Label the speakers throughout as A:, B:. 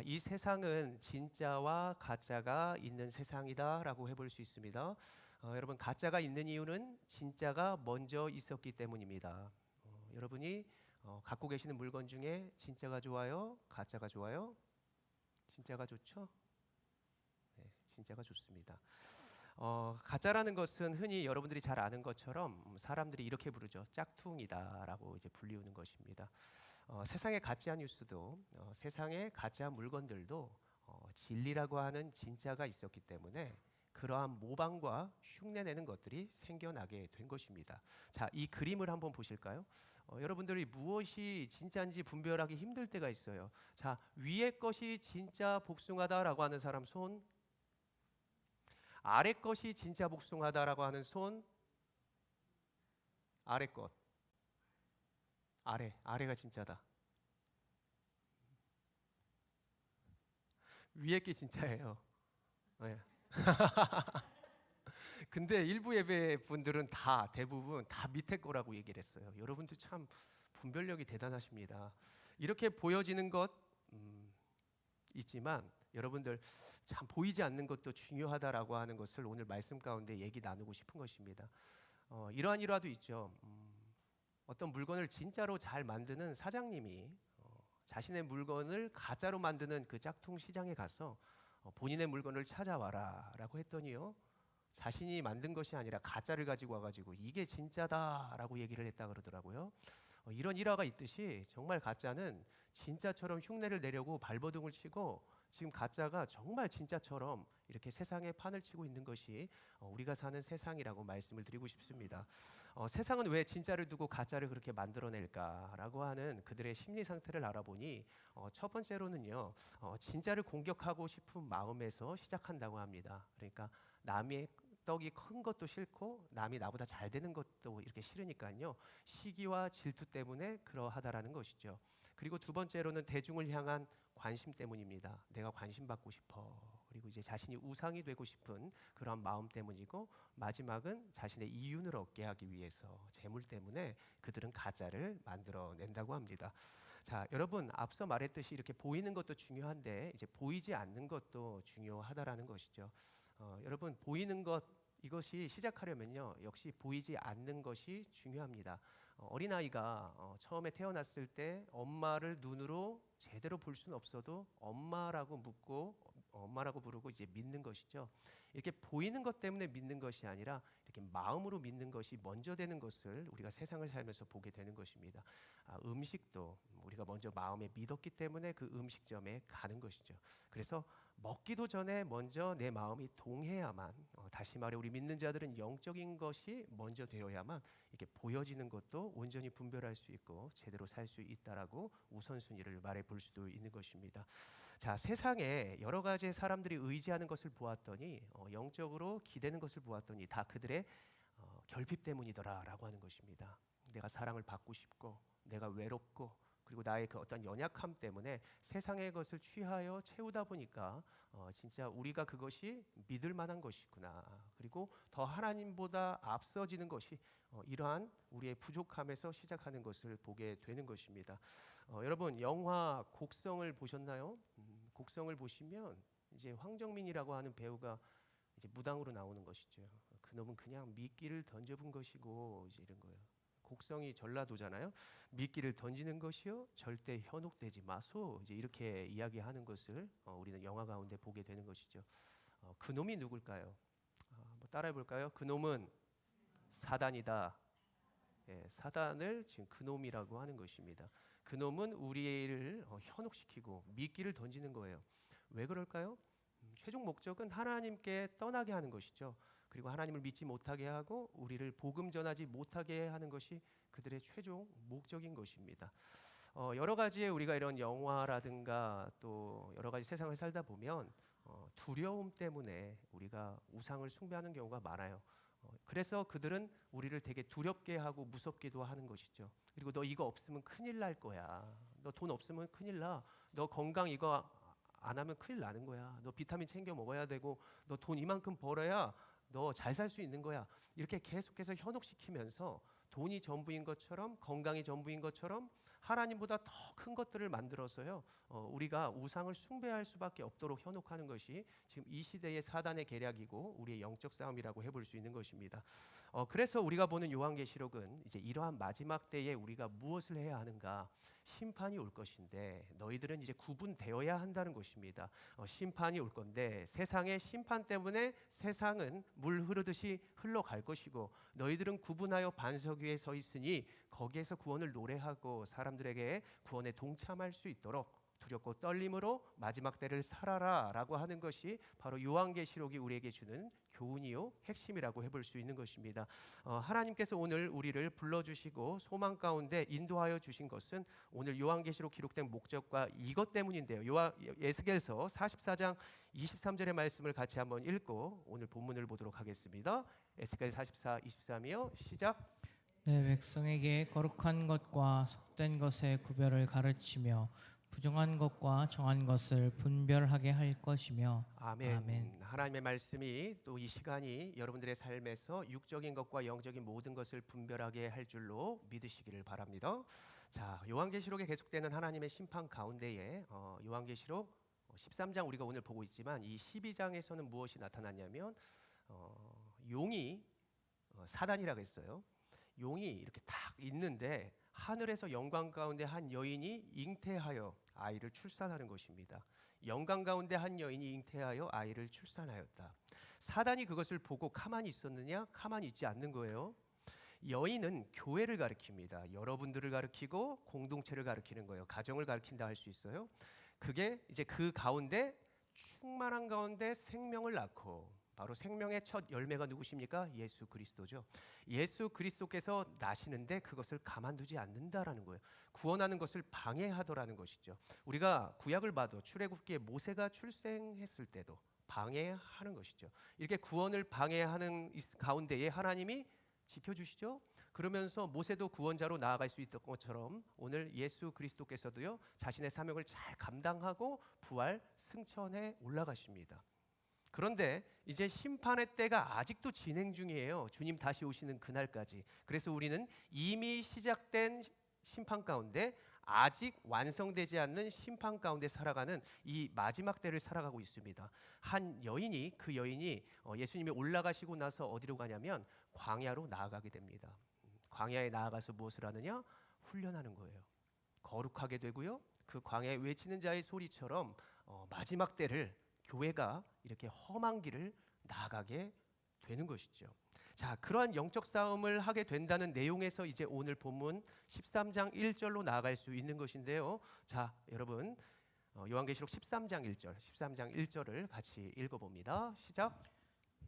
A: 이 세상은 진짜와 가짜가 있는 세상이다라고 해볼 수 있습니다. 여러분, 가짜가 있는 이유는 진짜가 먼저 있었기 때문입니다. 여러분이 갖고 계시는 물건 중에 진짜가 좋아요? 가짜가 좋아요? 진짜가 좋죠? 네, 진짜가 좋습니다. 가짜라는 것은 흔히 여러분들이 잘 아는 것처럼 사람들이 이렇게 부르죠. 짝퉁이다라고 이제 불리우는 것입니다. 세상의 가짜 뉴스도 세상의 가짜 물건들도 진리라고 하는 진짜가 있었기 때문에 그러한 모방과 흉내내는 것들이 생겨나게 된 것입니다. 자, 이 그림을 한번 보실까요? 여러분들이 무엇이 진짜인지 분별하기 힘들 때가 있어요. 자, 위에 것이 진짜 복숭아다라고 하는 사람 손, 아래 것이 진짜 복숭아다라고 하는 손, 아래 것, 아래가 진짜다. 위에 게 진짜예요. 네. 근데 일부 예배 분들은 대부분 다 밑에 거라고 얘기를 했어요. 여러분들 참 분별력이 대단하십니다. 이렇게 보여지는 것 있지만 여러분들 참 보이지 않는 것도 중요하다라고 하는 것을 오늘 말씀 가운데 얘기 나누고 싶은 것입니다. 이러한 일화도 있죠. 어떤 물건을 진짜로 잘 만드는 사장님이 자신의 물건을 가짜로 만드는 그 짝퉁 시장에 가서 본인의 물건을 찾아와라라고 했더니요. 자신이 만든 것이 아니라 가짜를 가지고 와가지고 이게 진짜다라고 얘기를 했다 그러더라고요. 이런 일화가 있듯이 정말 가짜는 진짜처럼 흉내를 내려고 발버둥을 치고 지금 가짜가 정말 진짜처럼 이렇게 세상에 판을 치고 있는 것이 우리가 사는 세상이라고 말씀을 드리고 싶습니다. 세상은 왜 진짜를 두고 가짜를 그렇게 만들어낼까라고 하는 그들의 심리 상태를 알아보니 첫 번째로는요, 진짜를 공격하고 싶은 마음에서 시작한다고 합니다. 그러니까 남의 떡이 큰 것도 싫고 남이 나보다 잘 되는 것도 이렇게 싫으니까요. 시기와 질투 때문에 그러하다라는 것이죠. 그리고 두 번째로는 대중을 향한 관심 때문입니다. 내가 관심 받고 싶어. 그리고 이제 자신이 우상이 되고 싶은 그런 마음 때문이고 마지막은 자신의 이윤을 얻게 하기 위해서 재물 때문에 그들은 가짜를 만들어낸다고 합니다. 자, 여러분 앞서 말했듯이 이렇게 보이는 것도 중요한데 이제 보이지 않는 것도 중요하다라는 것이죠. 여러분 보이는 것 이것이 시작하려면요 역시 보이지 않는 것이 중요합니다. 어린아이가 처음에 태어났을 때 엄마를 눈으로 제대로 볼 수는 없어도 엄마라고 묻고 엄마라고 부르고 이제 믿는 것이죠. 이렇게 보이는 것 때문에 믿는 것이 아니라 이렇게 마음으로 믿는 것이 먼저 되는 것을 우리가 세상을 살면서 보게 되는 것입니다. 음식도 우리가 먼저 마음에 믿었기 때문에 그 음식점에 가는 것이죠. 그래서 먹기도 전에 먼저 내 마음이 동해야만 다시 말해 우리 믿는 자들은 영적인 것이 먼저 되어야만 이렇게 보여지는 것도 온전히 분별할 수 있고 제대로 살 수 있다라고 우선순위를 말해 볼 수도 있는 것입니다. 자, 세상에 여러 가지 사람들이 의지하는 것을 보았더니 영적으로 기대는 것을 보았더니 다 그들의 결핍 때문이더라라고 하는 것입니다. 내가 사랑을 받고 싶고 내가 외롭고 그리고 나의 그 어떤 연약함 때문에 세상의 것을 취하여 채우다 보니까 진짜 우리가 그것이 믿을 만한 것이구나. 그리고 더 하나님보다 앞서지는 것이 이러한 우리의 부족함에서 시작하는 것을 보게 되는 것입니다. 여러분 영화 곡성을 보셨나요? 곡성을 보시면 이제 황정민이라고 하는 배우가 이제 무당으로 나오는 것이죠. 그놈은 그냥 미끼를 던져본 것이고 이제 이런 거예요. 곡성이 전라도잖아요. 미끼를 던지는 것이요 절대 현혹되지 마소. 이제 이렇게 이야기하는 것을 우리는 영화 가운데 보게 되는 것이죠. 그놈이 누굴까요? 뭐 따라해 볼까요? 그놈은 사단이다. 예, 사단을 지금 그놈이라고 하는 것입니다. 그놈은 우리를 현혹시키고 미끼를 던지는 거예요. 왜 그럴까요? 최종 목적은 하나님께 떠나게 하는 것이죠. 그리고 하나님을 믿지 못하게 하고 우리를 복음 전하지 못하게 하는 것이 그들의 최종 목적인 것입니다. 여러 가지의 우리가 이런 영화라든가 또 여러 가지 세상을 살다 보면 두려움 때문에 우리가 우상을 숭배하는 경우가 많아요. 그래서 그들은 우리를 되게 두렵게 하고 무섭기도 하는 것이죠. 그리고 너 이거 없으면 큰일 날 거야. 너 돈 없으면 큰일 나. 너 건강 이거 안 하면 큰일 나는 거야. 너 비타민 챙겨 먹어야 되고 너 돈 이만큼 벌어야 너 잘 살 수 있는 거야. 이렇게 계속해서 현혹시키면서 돈이 전부인 것처럼 건강이 전부인 것처럼 하나님보다 더 큰 것들을 만들어서요, 우리가 우상을 숭배할 수밖에 없도록 현혹하는 것이 지금 이 시대의 사단의 계략이고 우리의 영적 싸움이라고 해볼 수 있는 것입니다. 그래서 우리가 보는 요한계시록은 이제 이러한 마지막 때에 우리가 무엇을 해야 하는가, 심판이 올 것인데 너희들은 이제 구분되어야 한다는 것입니다. 심판이 올 건데 세상의 심판 때문에 세상은 물 흐르듯이 흘러갈 것이고 너희들은 구분하여 반석 위에 서 있으니 거기에서 구원을 노래하고 사람들에게 구원에 동참할 수 있도록 두렵고 떨림으로 마지막 때를 살아라 라고 하는 것이 바로 요한계시록이 우리에게 주는 교훈이요 핵심이라고 해볼 수 있는 것입니다. 하나님께서 오늘 우리를 불러주시고 소망 가운데 인도하여 주신 것은 오늘 요한계시록 기록된 목적과 이것 때문인데요. 에스겔서 44장 23절의 말씀을 같이 한번 읽고 오늘 본문을 보도록 하겠습니다. 에스겔 44, 23이요. 시작.
B: 내 백성에게 거룩한 것과 속된 것의 구별을 가르치며 부정한 것과 정한 것을 분별하게 할 것이며.
A: 아멘.
B: 아멘.
A: 하나님의 말씀이 또 이 시간이 여러분들의 삶에서 육적인 것과 영적인 모든 것을 분별하게 할 줄로 믿으시기를 바랍니다. 자, 요한계시록에 계속되는 하나님의 심판 가운데에 요한계시록 13장 우리가 오늘 보고 있지만 이 12장에서는 무엇이 나타났냐면 용이 사단이라고 했어요. 용이 이렇게 딱 있는데 하늘에서 영광 가운데 한 여인이 잉태하여 아이를 출산하는 것입니다. 영광 가운데 한 여인이 잉태하여 아이를 출산하였다. 사단이 그것을 보고 가만히 있었느냐? 가만히 있지 않는 거예요. 여인은 교회를 가리킵니다. 여러분들을 가리키고 공동체를 가리키는 거예요. 가정을 가리킨다 할 수 있어요. 그게 이제 그 가운데 충만한 가운데 생명을 낳고, 바로 생명의 첫 열매가 누구십니까? 예수 그리스도죠. 예수 그리스도께서 나시는데 그것을 가만두지 않는다라는 거예요. 구원하는 것을 방해하더라는 것이죠. 우리가 구약을 봐도 출애굽기에 모세가 출생했을 때도 방해하는 것이죠. 이렇게 구원을 방해하는 가운데에 하나님이 지켜주시죠. 그러면서 모세도 구원자로 나아갈 수 있던 것처럼 오늘 예수 그리스도께서도요, 자신의 사명을 잘 감당하고 부활 승천에 올라가십니다. 그런데 이제 심판의 때가 아직도 진행 중이에요. 주님 다시 오시는 그날까지. 그래서 우리는 이미 시작된 심판 가운데 아직 완성되지 않는 심판 가운데 살아가는 이 마지막 때를 살아가고 있습니다. 한 여인이, 그 여인이 예수님이 올라가시고 나서 어디로 가냐면 광야로 나아가게 됩니다. 광야에 나아가서 무엇을 하느냐? 훈련하는 거예요. 거룩하게 되고요. 그 광야에 외치는 자의 소리처럼 마지막 때를 교회가 이렇게 험한 길을 나아가게 되는 것이죠. 자, 그러한 영적 싸움을 하게 된다는 내용에서 이제 오늘 본문 13장 1절로 나아갈 수 있는 것인데요. 자, 여러분 요한계시록 13장 1절을 같이 읽어봅니다. 시작.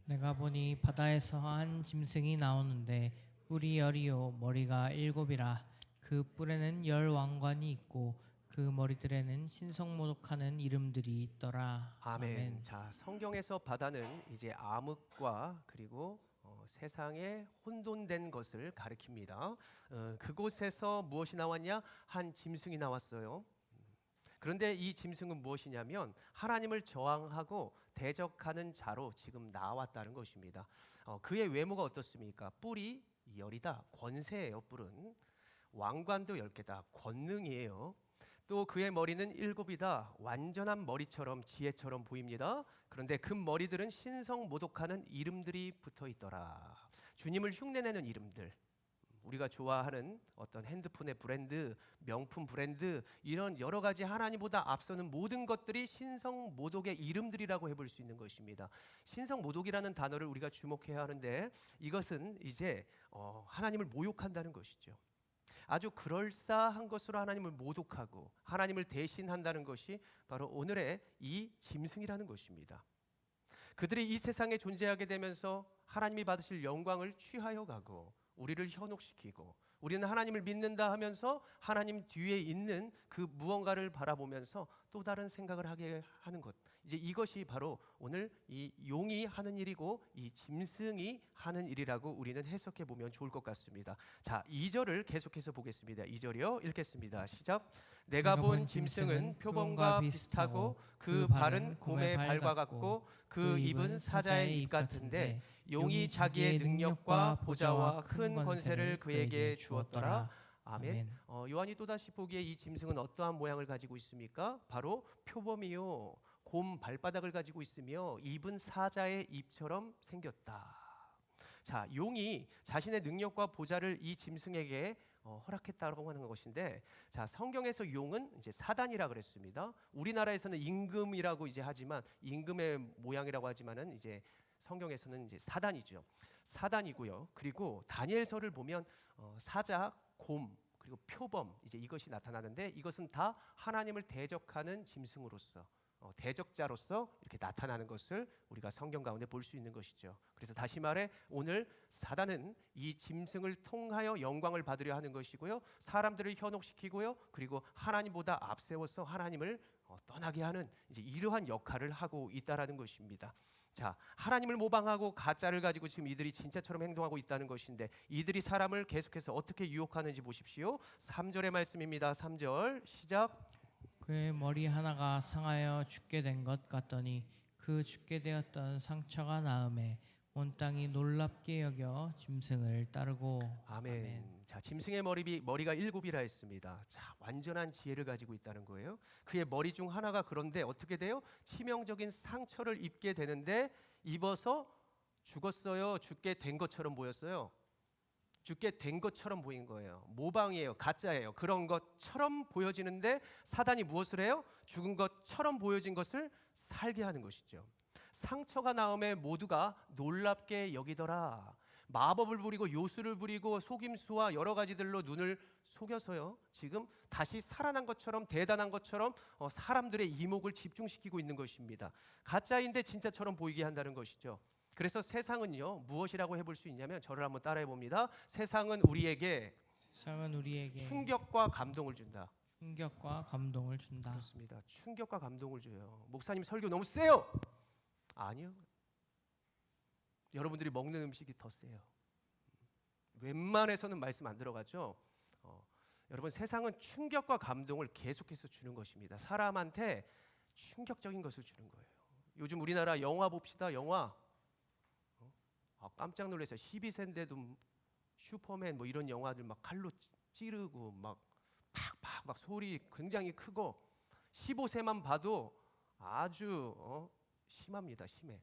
B: 내가 보니 바다에서 한 짐승이 나오는데 뿔이 열이요 머리가 7이라. 그 뿔에는 10왕관이 있고 그 머리들에는 신성모독하는 이름들이 있더라.
A: 아멘. 자, 성경에서 바다는 이제 암흑과 그리고 세상에 혼돈된 것을 가리킵니다. 그곳에서 무엇이 나왔냐? 한 짐승이 나왔어요. 그런데 이 짐승은 무엇이냐면 하나님을 저항하고 대적하는 자로 지금 나왔다는 것입니다. 그의 외모가 어떻습니까? 뿔이 10이다. 권세예요. 뿔은. 왕관도 10개다. 권능이에요. 또 그의 머리는 7이다. 완전한 머리처럼 지혜처럼 보입니다. 그런데 그 머리들은 신성 모독하는 이름들이 붙어 있더라. 주님을 흉내내는 이름들. 우리가 좋아하는 어떤 핸드폰의 브랜드, 명품 브랜드, 이런 여러 가지 하나님보다 앞서는 모든 것들이 신성 모독의 이름들이라고 해볼 수 있는 것입니다. 신성 모독이라는 단어를 우리가 주목해야 하는데 이것은 이제 하나님을 모욕한다는 것이죠. 아주 그럴싸한 것으로 하나님을 모독하고 하나님을 대신한다는 것이 바로 오늘의 이 짐승이라는 것입니다. 그들이 이 세상에 존재하게 되면서 하나님이 받으실 영광을 취하여 가고 우리를 현혹시키고 우리는 하나님을 믿는다 하면서 하나님 뒤에 있는 그 무언가를 바라보면서 또 다른 생각을 하게 하는 것. 이제 이것이 바로 오늘 이 용이 하는 일이고 이 짐승이 하는 일이라고 우리는 해석해 보면 좋을 것 같습니다. 자, 2절을 계속해서 보겠습니다. 2절이요. 읽겠습니다. 시작. 내가 본 짐승은 표범과 비슷하고 그 발은 곰의 발과 같고 그 입은 사자의 입 같은데 용이 자기의 능력과 보좌와 큰 권세를 그에게 주었더라. 아멘. 요한이 또다시 보기에 이 짐승은 어떠한 모양을 가지고 있습니까? 바로 표범이요, 곰 발바닥을 가지고 있으며 입은 사자의 입처럼 생겼다. 자, 용이 자신의 능력과 보좌를 이 짐승에게 허락했다고 하는 것인데, 자, 성경에서 용은 이제 사단이라 그랬습니다. 우리나라에서는 임금이라고 이제 하지만, 임금의 모양이라고 하지만은 이제 성경에서는 이제 사단이죠. 사단이고요. 그리고 다니엘서를 보면 사자, 곰, 그리고 표범, 이제 이것이 나타나는데, 이것은 다 하나님을 대적하는 짐승으로서, 대적자로서 이렇게 나타나는 것을 우리가 성경 가운데 볼 수 있는 것이죠. 그래서 다시 말해 오늘 사단은 이 짐승을 통하여 영광을 받으려 하는 것이고요, 사람들을 현혹시키고요, 그리고 하나님보다 앞세워서 하나님을 떠나게 하는 이제 이러한 역할을 하고 있다라는 것입니다. 자, 하나님을 모방하고 가짜를 가지고 지금 이들이 진짜처럼 행동하고 있다는 것인데, 이들이 사람을 계속해서 어떻게 유혹하는지 보십시오. 3절의 말씀입니다. 3절 시작.
B: 그의 머리 하나가 상하여 죽게 된 것 같더니 그 죽게 되었던 상처가 나음에 온 땅이 놀랍게 여겨 짐승을 따르고.
A: 아멘. 자, 짐승의 머리가 7이라 했습니다. 자, 완전한 지혜를 가지고 있다는 거예요. 그의 머리 중 하나가 그런데 어떻게 돼요? 치명적인 상처를 입게 되는데, 입어서 죽었어요. 죽게 된 것처럼 보였어요. 죽게 된 것처럼 보인 거예요. 모방이에요. 가짜예요. 그런 것처럼 보여지는데, 사단이 무엇을 해요? 죽은 것처럼 보여진 것을 살게 하는 것이죠. 상처가 나음에 모두가 놀랍게 여기더라. 마법을 부리고 요술을 부리고 속임수와 여러 가지들로 눈을 속여서요, 지금 다시 살아난 것처럼, 대단한 것처럼 사람들의 이목을 집중시키고 있는 것입니다. 가짜인데 진짜처럼 보이게 한다는 것이죠. 그래서 세상은요, 무엇이라고 해볼 수 있냐면, 저를 한번 따라해 봅니다. 세상은 우리에게 충격과 감동을 준다.
B: 충격과 감동을 준다.
A: 그렇습니다. 충격과 감동을 줘요. 목사님 설교 너무 세요. 아니요. 여러분들이 먹는 음식이 더 세요. 웬만해서는 말씀 안 들어가죠. 여러분, 세상은 충격과 감동을 계속해서 주는 것입니다. 사람한테 충격적인 것을 주는 거예요. 요즘 우리나라 영화 봅시다. 영화. 깜짝 놀라서 12세인데도 슈퍼맨 뭐 이런 영화들 막 칼로 찌르고 막 팍팍 막 소리 굉장히 크고, 15세만 봐도 아주 심합니다. 심해.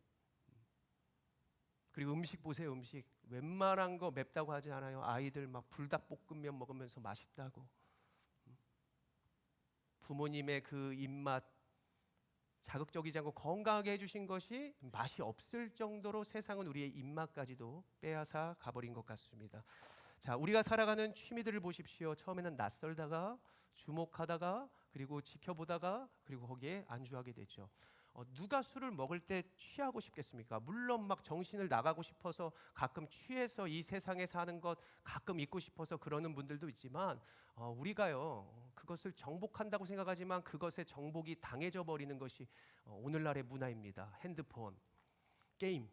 A: 그리고 음식 보세요. 음식 웬만한 거 맵다고 하지 않아요. 아이들 막 불닭볶음면 먹으면서 맛있다고. 부모님의 그 입맛 자극적이지 않고 건강하게 해주신 것이 맛이 없을 정도로 세상은 우리의 입맛까지도 빼앗아 가버린 것 같습니다. 자, 우리가 살아가는 취미들을 보십시오. 처음에는 낯설다가 주목하다가 그리고 지켜보다가 그리고 거기에 안주하게 되죠. 누가 술을 먹을 때 취하고 싶겠습니까? 물론 막 정신을 나가고 싶어서 가끔 취해서 이 세상에 사는 것 가끔 잊고 싶어서 그러는 분들도 있지만, 우리가요 그것을 정복한다고 생각하지만 그것에 정복이 당해져 버리는 것이 오늘날의 문화입니다. 핸드폰, 게임,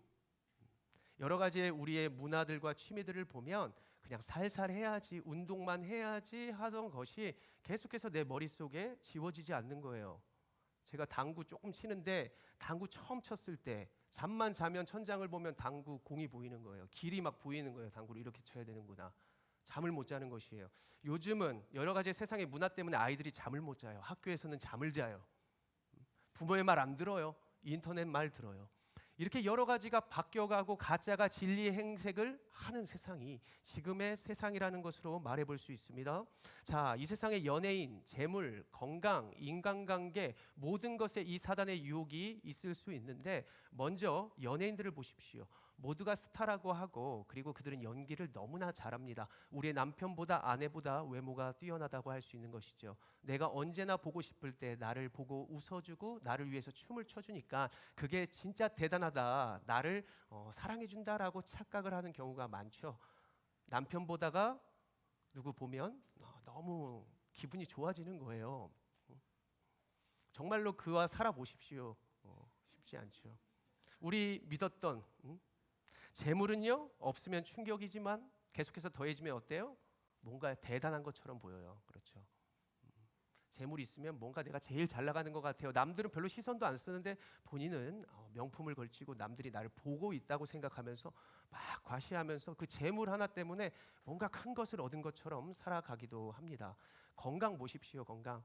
A: 여러 가지의 우리의 문화들과 취미들을 보면 그냥 살살 해야지, 운동만 해야지 하던 것이 계속해서 내 머릿속에 지워지지 않는 거예요. 제가 당구 조금 치는데, 당구 처음 쳤을 때 잠만 자면 천장을 보면 당구 공이 보이는 거예요. 길이 막 보이는 거예요. 당구를 이렇게 쳐야 되는구나. 잠을 못 자는 것이에요. 요즘은 여러 가지 세상의 문화 때문에 아이들이 잠을 못 자요. 학교에서는 잠을 자요. 부모의 말 안 들어요. 인터넷 말 들어요. 이렇게 여러 가지가 바뀌어가고 가짜가 진리의 행색을 하는 세상이 지금의 세상이라는 것으로 말해볼 수 있습니다. 자, 이 세상의 연예인, 재물, 건강, 인간관계 모든 것에 이 사단의 유혹이 있을 수 있는데, 먼저 연예인들을 보십시오. 모두가 스타라고 하고 그리고 그들은 연기를 너무나 잘합니다. 우리의 남편보다 아내보다 외모가 뛰어나다고 할 수 있는 것이죠. 내가 언제나 보고 싶을 때 나를 보고 웃어주고 나를 위해서 춤을 춰주니까 그게 진짜 대단하다, 나를 사랑해준다라고 착각을 하는 경우가 많죠. 남편보다가 누구 보면 너무 기분이 좋아지는 거예요. 정말로 그와 살아보십시오. 쉽지 않죠. 우리 믿었던 재물은요, 없으면 충격이지만 계속해서 더해지면 어때요? 뭔가 대단한 것처럼 보여요. 그렇죠. 재물이 있으면 뭔가 내가 제일 잘 나가는 것 같아요. 남들은 별로 시선도 안 쓰는데 본인은 명품을 걸치고 남들이 나를 보고 있다고 생각하면서 막 과시하면서 그 재물 하나 때문에 뭔가 큰 것을 얻은 것처럼 살아가기도 합니다. 건강 보십시오. 건강.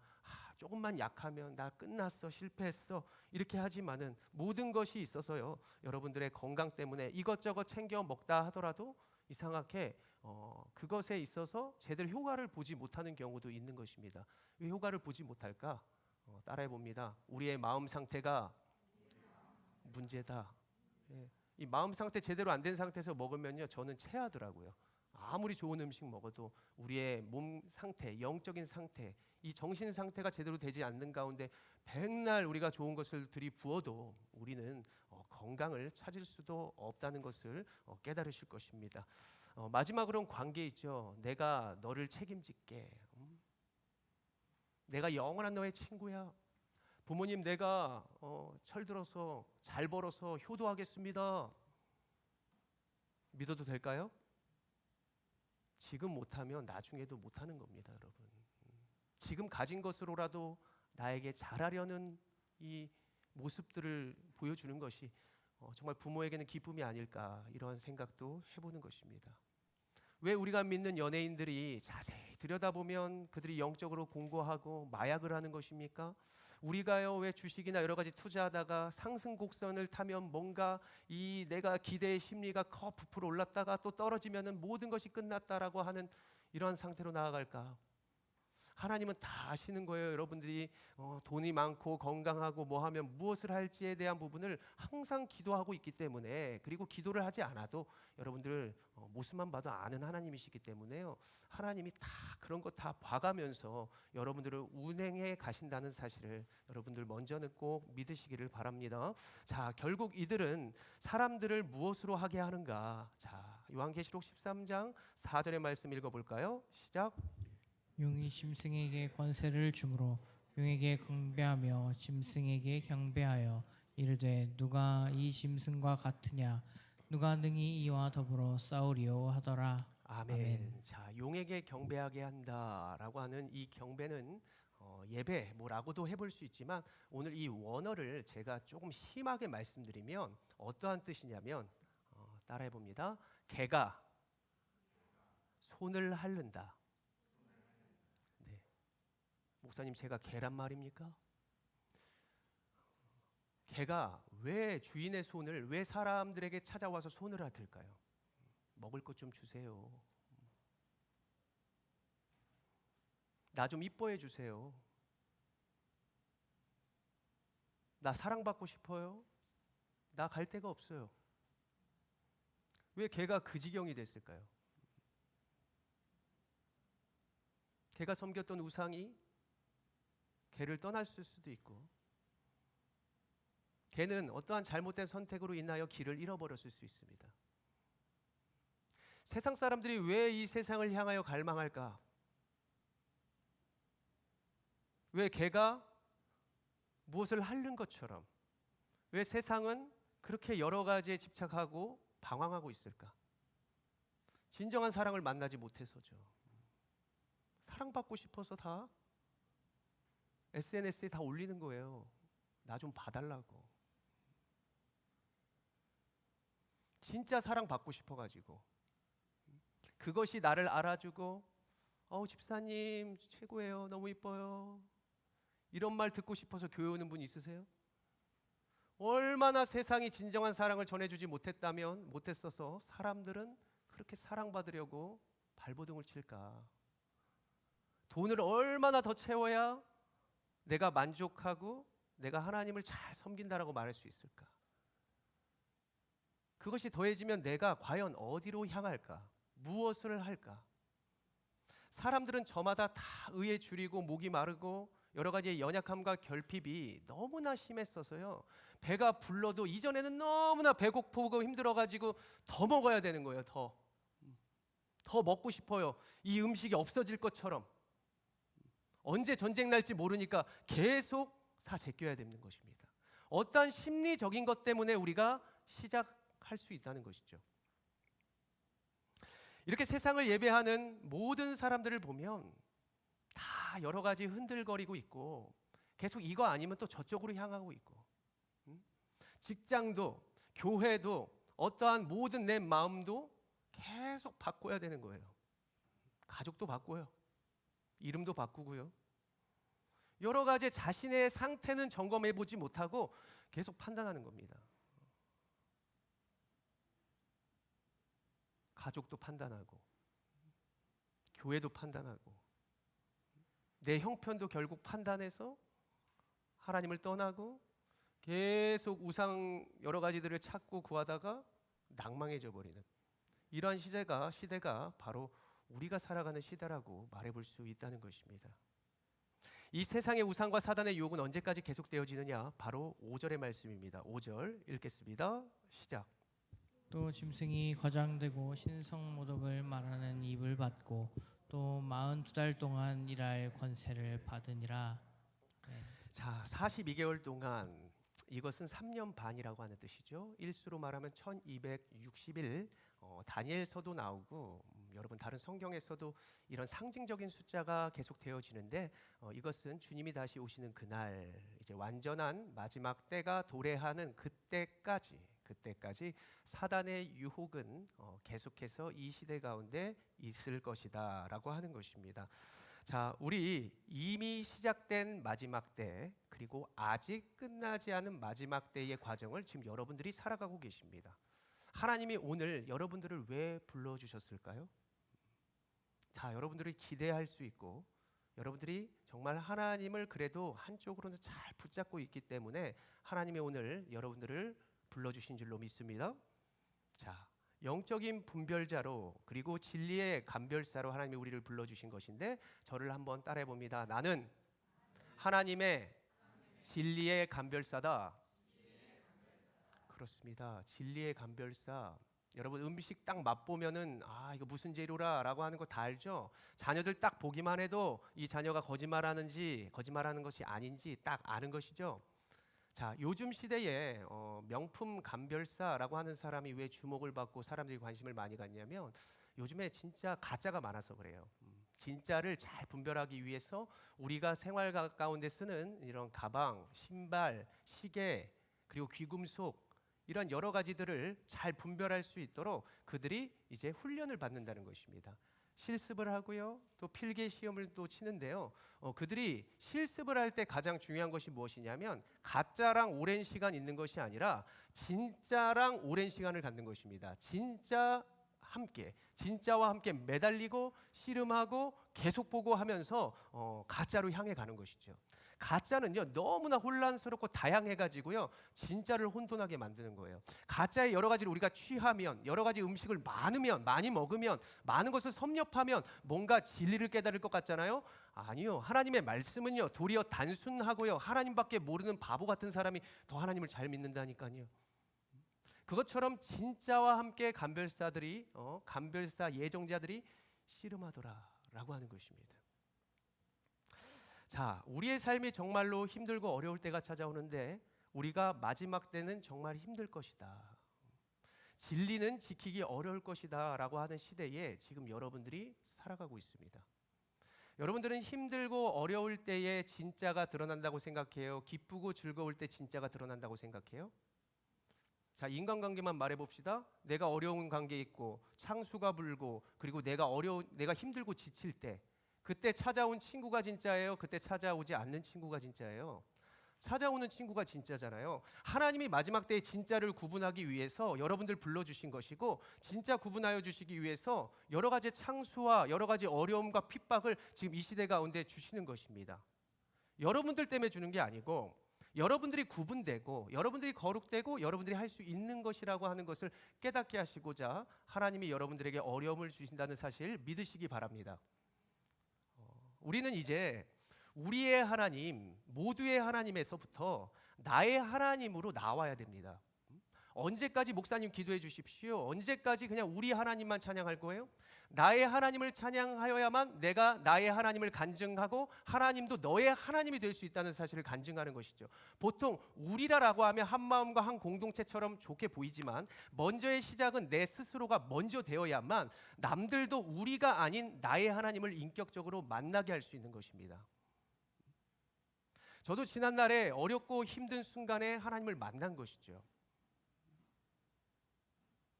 A: 조금만 약하면 나 끝났어, 실패했어 이렇게 하지만은 모든 것이 있어서요. 여러분들의 건강 때문에 이것저것 챙겨 먹다 하더라도 이상하게 그것에 있어서 제대로 효과를 보지 못하는 경우도 있는 것입니다. 왜 효과를 보지 못할까? 따라해 봅니다. 우리의 마음 상태가 문제다. 예. 이 마음 상태 제대로 안 된 상태에서 먹으면요, 저는 체하더라고요. 아무리 좋은 음식 먹어도 우리의 몸 상태, 영적인 상태, 이 정신 상태가 제대로 되지 않는 가운데 백날 우리가 좋은 것을 들이부어도 우리는 건강을 찾을 수도 없다는 것을 깨달으실 것입니다. 마지막으로는 관계 있죠. 내가 너를 책임질게. 내가 영원한 너의 친구야. 부모님 내가 철들어서 잘 벌어서 효도하겠습니다. 믿어도 될까요? 지금 못하면 나중에도 못하는 겁니다, 여러분. 지금 가진 것으로라도 나에게 잘하려는 이 모습들을 보여주는 것이 정말 부모에게는 기쁨이 아닐까 이런 생각도 해보는 것입니다. 왜 우리가 믿는 연예인들이 자세히 들여다보면 그들이 영적으로 공고하고 마약을 하는 것입니까? 우리가요 왜 주식이나 여러 가지 투자하다가 상승 곡선을 타면 뭔가 이 내가 기대의 심리가 부풀어 올랐다가 또 떨어지면은 모든 것이 끝났다라고 하는 이러한 상태로 나아갈까? 하나님은 다 아시는 거예요. 여러분들이 돈이 많고 건강하고 뭐 하면 무엇을 할지에 대한 부분을 항상 기도하고 있기 때문에, 그리고 기도를 하지 않아도 여러분들 모습만 봐도 아는 하나님이시기 때문에요. 하나님이 다 그런 거 다 봐가면서 여러분들을 운행해 가신다는 사실을 여러분들 먼저는 꼭 믿으시기를 바랍니다. 자, 결국 이들은 사람들을 무엇으로 하게 하는가? 자, 요한계시록 13장 4절의 말씀 읽어볼까요? 시작.
B: 용이 짐승에게 권세를 주므로 용에게 경배하며 짐승에게 경배하여 이르되 누가 이 짐승과 같으냐 누가 능히 이와 더불어 싸우리요 하더라.
A: 아멘.
B: 아멘.
A: 자, 용에게 경배하게 한다라고 하는 이 경배는 예배 뭐라고도 해볼 수 있지만 오늘 이 원어를 제가 조금 심하게 말씀드리면 어떠한 뜻이냐면 따라해 봅니다. 개가 손을 핥는다. 네. 목사님 제가 개란 말입니까? 개가 왜 주인의 손을, 왜 사람들에게 찾아와서 손을 핥을까요? 먹을 것 좀 주세요. 나 좀 이뻐해 주세요. 나 사랑받고 싶어요. 나 갈 데가 없어요. 왜 개가 그 지경이 됐을까요? 개가 섬겼던 우상이 개를 떠났을 수도 있고, 개는 어떠한 잘못된 선택으로 인하여 길을 잃어버렸을 수 있습니다. 세상 사람들이 왜 이 세상을 향하여 갈망할까? 왜 개가 무엇을 핥는 것처럼 왜 세상은 그렇게 여러 가지에 집착하고 방황하고 있을까? 진정한 사랑을 만나지 못해서죠. 사랑받고 싶어서 다 SNS에 다 올리는 거예요. 나 좀 봐달라고. 진짜 사랑받고 싶어가지고 그것이 나를 알아주고 집사님 최고예요. 너무 이뻐요. 이런 말 듣고 싶어서 교회 오는 분 있으세요? 얼마나 세상이 진정한 사랑을 전해주지 못했어서 사람들은 그렇게 사랑받으려고 발버둥을 칠까? 돈을 얼마나 더 채워야 내가 만족하고 내가 하나님을 잘 섬긴다라고 말할 수 있을까? 그것이 더해지면 내가 과연 어디로 향할까? 무엇을 할까? 사람들은 저마다 다 의에 줄이고 목이 마르고 여러 가지의 연약함과 결핍이 너무나 심했어서요. 배가 불러도 이전에는 너무나 배고프고 힘들어가지고 더 먹어야 되는 거예요. 더 먹고 싶어요. 이 음식이 없어질 것처럼. 언제 전쟁 날지 모르니까 계속 사 제껴야 되는 것입니다. 어떠한 심리적인 것 때문에 우리가 시작할 수 있다는 것이죠. 이렇게 세상을 예배하는 모든 사람들을 보면 다 여러 가지 흔들거리고 있고 계속 이거 아니면 또 저쪽으로 향하고 있고 직장도 교회도 어떠한 모든 내 마음도 계속 바꿔야 되는 거예요. 가족도 바꿔요. 이름도 바꾸고요. 여러 가지 자신의 상태는 점검해 보지 못하고 계속 판단하는 겁니다. 가족도 판단하고 교회도 판단하고 내 형편도 결국 판단해서 하나님을 떠나고 계속 우상 여러 가지들을 찾고 구하다가 낭망해져 버리는 이러한 시대가 바로 우리가 살아가는 시대라고 말해볼 수 있다는 것입니다. 이 세상의 우상과 사단의 유혹은 언제까지 계속되어지느냐? 바로 5절의 말씀입니다. 5절 읽겠습니다. 시작.
B: 또 짐승이 거장되고 신성모독을 말하는 입을 받고 또 42달 동안 일할 권세를 받으니라.
A: 자, 42개월 동안 이것은 3년 반이라고 하는 뜻이죠. 일수로 말하면 1260일 다니엘서도 나오고 여러분 다른 성경에서도 이런 상징적인 숫자가 계속 되어지는데 이것은 주님이 다시 오시는 그날 이제 완전한 마지막 때가 도래하는 그때까지 사단의 유혹은 계속해서 이 시대 가운데 있을 것이다라고 하는 것입니다. 자, 우리 이미 시작된 마지막 때 그리고 아직 끝나지 않은 마지막 때의 과정을 지금 여러분들이 살아가고 계십니다. 하나님이 오늘 여러분들을 왜 불러주셨을까요? 자, 여러분들이 기대할 수 있고 여러분들이 정말 하나님을 그래도 한쪽으로는 잘 붙잡고 있기 때문에 하나님이 오늘 여러분들을 불러주신 줄로 믿습니다. 자, 영적인 분별자로 그리고 진리의 감별사로 하나님이 우리를 불러주신 것인데 저를 한번 따라해 봅니다. 나는 하나님의 진리의 감별사다. 그렇습니다. 진리의 감별사. 여러분 음식 딱 맛보면은 이거 무슨 재료라라고 하는 거 다 알죠? 자녀들 딱 보기만 해도 이 자녀가 거짓말하는 것이 아닌지 딱 아는 것이죠. 자, 요즘 시대에 명품 감별사라고 하는 사람이 왜 주목을 받고 사람들이 관심을 많이 갖냐면 요즘에 진짜 가짜가 많아서 그래요. 진짜를 잘 분별하기 위해서 우리가 생활 가운데 쓰는 이런 가방, 신발, 시계 그리고 귀금속 이런 여러 가지들을 잘 분별할 수 있도록 그들이 이제 훈련을 받는다는 것입니다. 실습을 하고요. 또 필기 시험을 또 치는데요. 그들이 실습을 할 때 가장 중요한 것이 무엇이냐면 가짜랑 오랜 시간 있는 것이 아니라 진짜랑 오랜 시간을 갖는 것입니다. 진짜와 함께 매달리고 씨름하고 계속 보고 하면서 가짜로 향해 가는 것이죠. 가짜는요 너무나 혼란스럽고 다양해가지고요 진짜를 혼돈하게 만드는 거예요. 가짜의 여러 가지를 우리가 취하면 여러 가지 음식을 많이 먹으면 많은 것을 섭렵하면 뭔가 진리를 깨달을 것 같잖아요. 아니요, 하나님의 말씀은요 도리어 단순하고요 하나님밖에 모르는 바보 같은 사람이 더 하나님을 잘 믿는다니까요. 그것처럼 진짜와 함께 감별사 예정자들이 씨름하더라라고 하는 것입니다. 자, 우리의 삶이 정말로 힘들고 어려울 때가 찾아오는데 우리가 마지막 때는 정말 힘들 것이다. 진리는 지키기 어려울 것이다 라고 하는 시대에 지금 여러분들이 살아가고 있습니다. 여러분들은 힘들고 어려울 때에 진짜가 드러난다고 생각해요? 기쁘고 즐거울 때 진짜가 드러난다고 생각해요? 자, 인간관계만 말해봅시다. 내가 어려운 관계 있고 창수가 불고 그리고 내가 힘들고 지칠 때 그때 찾아온 친구가 진짜예요? 그때 찾아오지 않는 친구가 진짜예요? 찾아오는 친구가 진짜잖아요. 하나님이 마지막 때의 진짜를 구분하기 위해서 여러분들 불러주신 것이고 진짜 구분하여 주시기 위해서 여러 가지 창수와 여러 가지 어려움과 핍박을 지금 이 시대 가운데 주시는 것입니다. 여러분들 때문에 주는 게 아니고 여러분들이 구분되고 여러분들이 거룩되고 여러분들이 할 수 있는 것이라고 하는 것을 깨닫게 하시고자 하나님이 여러분들에게 어려움을 주신다는 사실 믿으시기 바랍니다. 우리는 이제 우리의 하나님, 모두의 하나님에서부터 나의 하나님으로 나와야 됩니다. 언제까지 목사님 기도해 주십시오. 언제까지 그냥 우리 하나님만 찬양할 거예요? 나의 하나님을 찬양하여야만 내가 나의 하나님을 간증하고 하나님도 너의 하나님이 될 수 있다는 사실을 간증하는 것이죠. 보통 우리라라고 하면 한 마음과 한 공동체처럼 좋게 보이지만 먼저의 시작은 내 스스로가 먼저 되어야만 남들도 우리가 아닌 나의 하나님을 인격적으로 만나게 할 수 있는 것입니다. 저도 지난날에 어렵고 힘든 순간에 하나님을 만난 것이죠.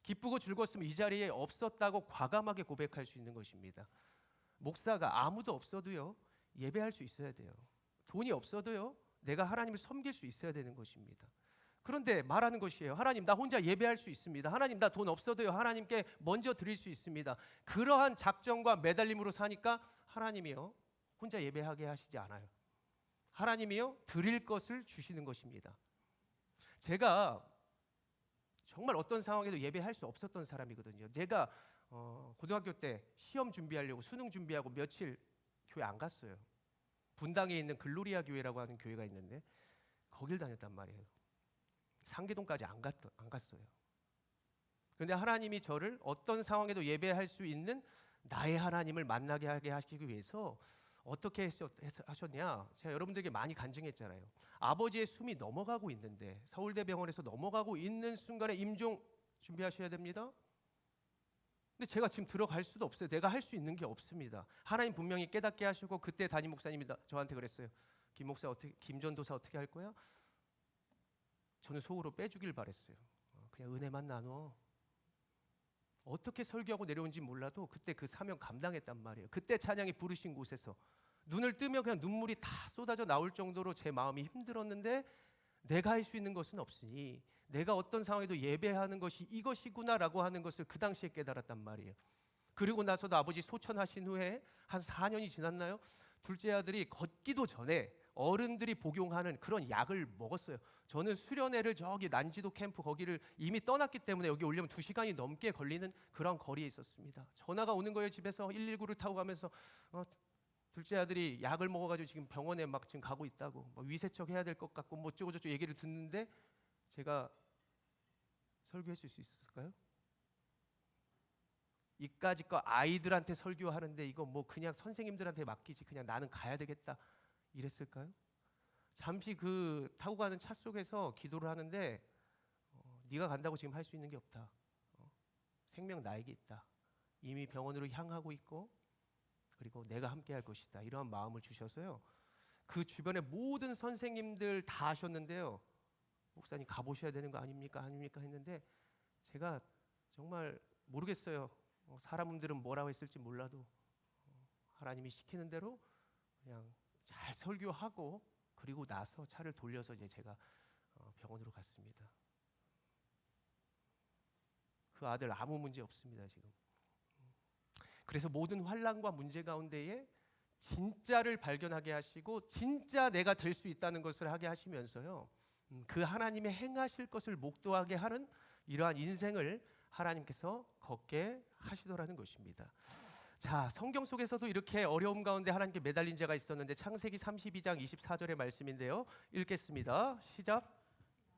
A: 기쁘고 즐거웠으면 이 자리에 없었다고 과감하게 고백할 수 있는 것입니다. 목사가 아무도 없어도요, 예배할 수 있어야 돼요. 돈이 없어도요, 내가 하나님을 섬길 수 있어야 되는 것입니다. 그런데 말하는 것이에요. 하나님, 나 혼자 예배할 수 있습니다. 하나님, 나 돈 없어도요, 하나님께 먼저 드릴 수 있습니다. 그러한 작정과 매달림으로 사니까 하나님이요, 혼자 예배하게 하시지 않아요. 하나님이요, 드릴 것을 주시는 것입니다. 제가 정말 어떤 상황에도 예배할 수 없었던 사람이거든요. 제가 고등학교 때 시험 준비하려고 수능 준비하고 며칠 교회 안 갔어요. 분당에 있는 글로리아 교회라고 하는 교회가 있는데 거길 다녔단 말이에요. 상계동까지 안 갔어요. 그런데 하나님이 저를 어떤 상황에도 예배할 수 있는 나의 하나님을 만나게 하게 하시기 위해서 어떻게 하셨냐? 제가 여러분들에게 많이 간증했잖아요. 아버지의 숨이 넘어가고 있는데 서울대병원에서 넘어가고 있는 순간에 임종 준비하셔야 됩니다. 근데 제가 지금 들어갈 수도 없어요. 내가 할 수 있는 게 없습니다. 하나님 분명히 깨닫게 하시고 그때 담임 목사님이 저한테 그랬어요. 김 전도사 어떻게 할 거야? 저는 속으로 빼주길 바랬어요. 그냥 은혜만 나눠. 어떻게 설교하고 내려온지 몰라도 그때 그 사명 감당했단 말이에요. 그때 찬양이 부르신 곳에서 눈을 뜨면 그냥 눈물이 다 쏟아져 나올 정도로 제 마음이 힘들었는데 내가 할 수 있는 것은 없으니 내가 어떤 상황에도 예배하는 것이 이것이구나라고 하는 것을 그 당시에 깨달았단 말이에요. 그리고 나서도 아버지 소천하신 후에 한 4년이 지났나요? 둘째 아들이 걷기도 전에 어른들이 복용하는 그런 약을 먹었어요. 저는 수련회를 저기 난지도 캠프 거기를 이미 떠났기 때문에 여기 오려면 2시간이 넘게 걸리는 그런 거리에 있었습니다. 전화가 오는 거예요. 집에서 119를 타고 가면서 둘째 아들이 약을 먹어가지고 지금 병원에 막 지금 가고 있다고, 뭐 위세척 해야 될 것 같고 뭐 어쩌고 저쩌고 얘기를 듣는데 제가 설교했을 수 있었을까요? 이까짓 거 아이들한테 설교하는데 이거 뭐 그냥 선생님들한테 맡기지 그냥 나는 가야 되겠다 이랬을까요? 잠시 그 타고 가는 차 속에서 기도를 하는데 네가 간다고 지금 할 수 있는 게 없다. 생명 나에게 있다. 이미 병원으로 향하고 있고 그리고 내가 함께 할 것이다. 이러한 마음을 주셔서요. 그 주변의 모든 선생님들 다 하셨는데요. 목사님 가보셔야 되는 거 아닙니까? 아닙니까? 했는데 제가 정말 모르겠어요. 사람들은 뭐라고 했을지 몰라도 하나님이 시키는 대로 그냥 잘 설교하고 그리고 나서 차를 돌려서 이제 제가 병원으로 갔습니다. 그 아들 아무 문제 없습니다 지금. 그래서 모든 환난과 문제 가운데에 진짜를 발견하게 하시고 진짜 내가 될 수 있다는 것을 하게 하시면서요. 그 하나님의 행하실 것을 목도하게 하는 이러한 인생을 하나님께서 걷게 하시더라는 것입니다. 자, 성경 속에서도 이렇게 어려움 가운데 하나님께 매달린 자가 있었는데 창세기 32장 24절의 말씀인데요. 읽겠습니다. 시작.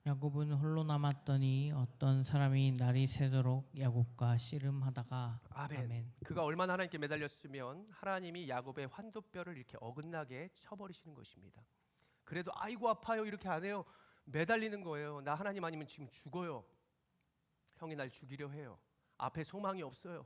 B: 야곱은 홀로 남았더니 어떤 사람이 날이 새도록 야곱과 씨름하다가
A: 아멘. 그가 얼마나 하나님께 매달렸으면 하나님이 야곱의 환도뼈를 이렇게 어긋나게 쳐버리시는 것입니다. 그래도 아이고 아파요 이렇게 안 해요. 매달리는 거예요. 나 하나님 아니면 지금 죽어요. 형이 날 죽이려 해요. 앞에 소망이 없어요.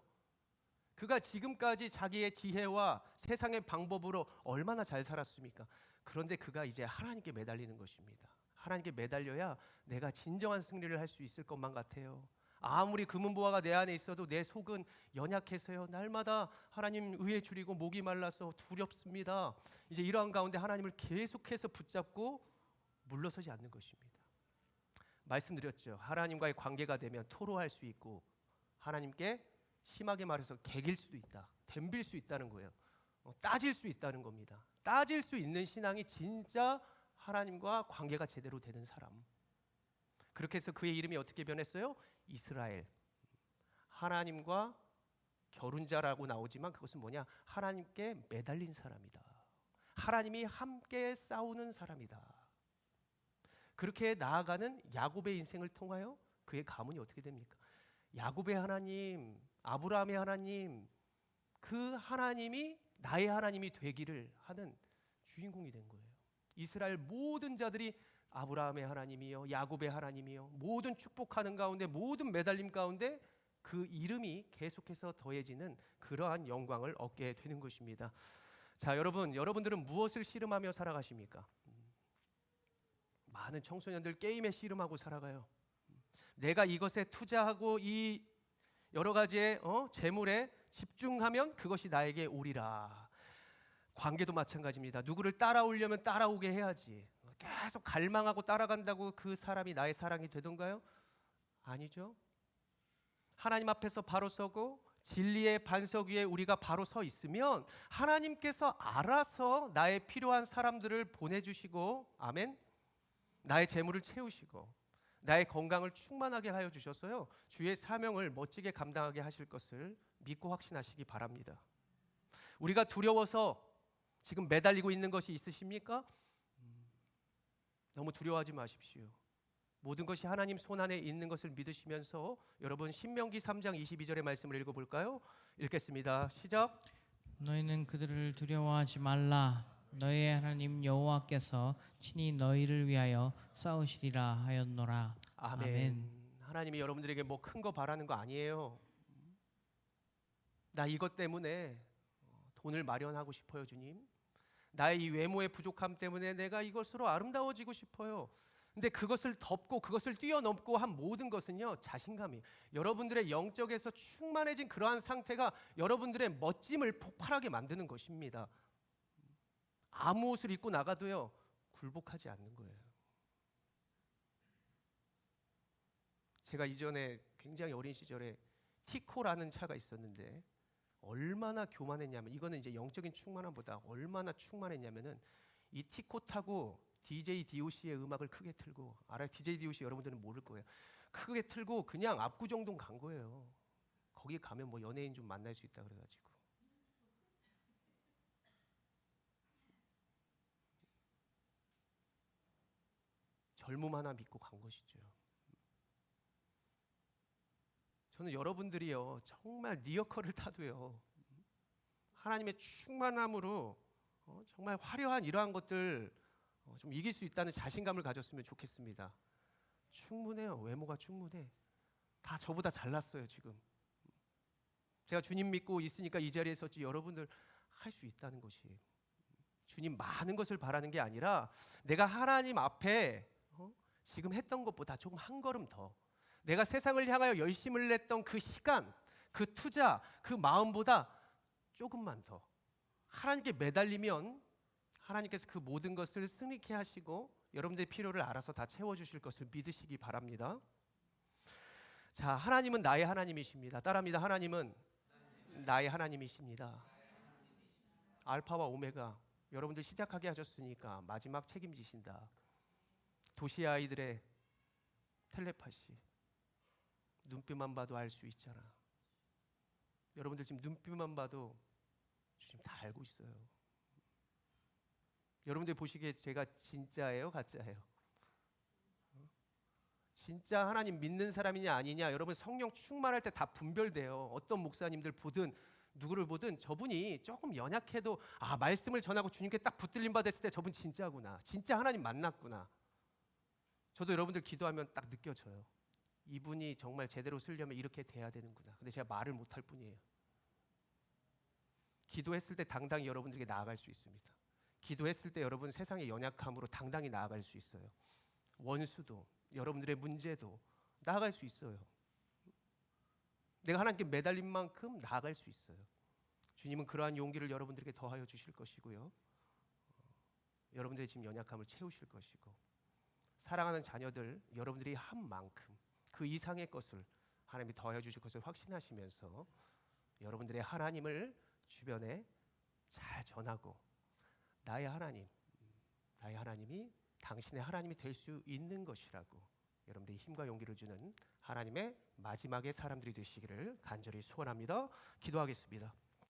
A: 그가 지금까지 자기의 지혜와 세상의 방법으로 얼마나 잘 살았습니까? 그런데 그가 이제 하나님께 매달리는 것입니다. 하나님께 매달려야 내가 진정한 승리를 할 수 있을 것만 같아요. 아무리 금은보화가 내 안에 있어도 내 속은 연약해서요. 날마다 하나님 의에 줄이고 목이 말라서 두렵습니다. 이제 이러한 가운데 하나님을 계속해서 붙잡고 물러서지 않는 것입니다. 말씀드렸죠. 하나님과의 관계가 되면 토로할 수 있고 하나님께 심하게 말해서 개길 수도 있다. 덤빌 수 있다는 거예요. 따질 수 있다는 겁니다. 따질 수 있는 신앙이 진짜 하나님과 관계가 제대로 되는 사람. 그렇게 해서 그의 이름이 어떻게 변했어요? 이스라엘. 하나님과 겨룬자라고 나오지만 그것은 뭐냐? 하나님께 매달린 사람이다. 하나님이 함께 싸우는 사람이다. 그렇게 나아가는 야곱의 인생을 통하여 그의 가문이 어떻게 됩니까? 야곱의 하나님, 아브라함의 하나님, 그 하나님이 나의 하나님이 되기를 하는 주인공이 된 거예요. 이스라엘 모든 자들이 아브라함의 하나님이요, 야곱의 하나님이요, 모든 축복하는 가운데, 모든 매달림 가운데 그 이름이 계속해서 더해지는 그러한 영광을 얻게 되는 것입니다. 자, 여러분들은 무엇을 씨름하며 살아가십니까? 많은 청소년들 게임에 씨름하고 살아가요. 내가 이것에 투자하고 이 여러 가지의 재물에 집중하면 그것이 나에게 오리라. 관계도 마찬가지입니다. 누구를 따라오려면 따라오게 해야지. 계속 갈망하고 따라간다고 그 사람이 나의 사랑이 되던가요? 아니죠. 하나님 앞에서 바로 서고 진리의 반석 위에 우리가 바로 서 있으면 하나님께서 알아서 나의 필요한 사람들을 보내주시고, 아멘, 나의 재물을 채우시고 나의 건강을 충만하게 하여 주셔서요, 주의 사명을 멋지게 감당하게 하실 것을 믿고 확신하시기 바랍니다. 우리가 두려워서 지금 매달리고 있는 것이 있으십니까? 너무 두려워하지 마십시오. 모든 것이 하나님 손안에 있는 것을 믿으시면서 여러분 신명기 3장 22절의 말씀을 읽어볼까요? 읽겠습니다. 시작.
B: 너희는 그들을 두려워하지 말라. 너희의 하나님 여호와께서 친히 너희를 위하여 싸우시리라 하였노라.
A: 아멘.
B: 아멘.
A: 하나님이 여러분들에게 뭐 큰 거 바라는 거 아니에요. 나 이것 때문에 돈을 마련하고 싶어요, 주님. 나의 이 외모의 부족함 때문에 내가 이것으로 아름다워지고 싶어요. 근데 그것을 덮고 그것을 뛰어넘고 한 모든 것은요, 자신감이, 여러분들의 영적에서 충만해진 그러한 상태가 여러분들의 멋짐을 폭발하게 만드는 것입니다. 아무 옷을 입고 나가도요, 굴복하지 않는 거예요. 제가 이전에 굉장히 어린 시절에 티코라는 차가 있었는데 얼마나 교만했냐면, 이거는 이제 영적인 충만함보다 얼마나 충만했냐면은, 이 티코 타고 DJ DOC의 음악을 크게 틀고, 알아요? DJ DOC 여러분들은 모를 거예요. 크게 틀고 그냥 압구정동 간 거예요. 거기 가면 뭐 연예인 좀 만날 수 있다 그래가지고. 젊음 하나 믿고 간 것이죠. 저는 여러분들이요, 정말 리어커를 타도요, 하나님의 충만함으로 정말 화려한 이러한 것들 좀 이길 수 있다는 자신감을 가졌으면 좋겠습니다. 충분해요. 외모가 충분해. 다 저보다 잘났어요, 지금. 제가 주님 믿고 있으니까 이 자리에 섰지, 여러분들 할 수 있다는 것이. 주님 많은 것을 바라는 게 아니라 내가 하나님 앞에 지금 했던 것보다 조금 한 걸음 더, 내가 세상을 향하여 열심을 냈던 그 시간, 그 투자, 그 마음보다 조금만 더 하나님께 매달리면 하나님께서 그 모든 것을 승리케 하시고 여러분들의 필요를 알아서 다 채워주실 것을 믿으시기 바랍니다. 자, 하나님은 나의 하나님이십니다. 따라합니다. 하나님은 나의 하나님이십니다. 알파와 오메가, 여러분들 시작하게 하셨으니까 마지막 책임지신다. 도시 아이들의 텔레파시, 눈빛만 봐도 알 수 있잖아. 여러분들 지금 눈빛만 봐도 주님 다 알고 있어요. 여러분들 보시기에 제가 진짜예요, 가짜예요? 진짜 하나님 믿는 사람이냐 아니냐, 여러분 성령 충만할 때 다 분별돼요. 어떤 목사님들 보든 누구를 보든 저분이 조금 연약해도 말씀을 전하고 주님께 딱 붙들림 받았을 때 저분 진짜구나, 진짜 하나님 만났구나. 저도 여러분들 기도하면 딱 느껴져요. 이분이 정말 제대로 쓰려면 이렇게 돼야 되는구나. 근데 제가 말을 못할 뿐이에요. 기도했을 때 당당히 여러분들에게 나아갈 수 있습니다. 기도했을 때 여러분 세상의 연약함으로 당당히 나아갈 수 있어요. 원수도, 여러분들의 문제도 나아갈 수 있어요. 내가 하나님께 매달린 만큼 나아갈 수 있어요. 주님은 그러한 용기를 여러분들에게 더하여 주실 것이고요, 여러분들의 지금 연약함을 채우실 것이고, 사랑하는 자녀들 여러분들이 한 만큼 그 이상의 것을 하나님이 더하여 주실 것을 확신하시면서 여러분들의 하나님을 주변에 잘 전하고, 나의 하나님이 당신의 하나님이 될 수 있는 것이라고 여러분들이 힘과 용기를 주는 하나님의 마지막의 사람들이 되시기를 간절히 소원합니다. 기도하겠습니다.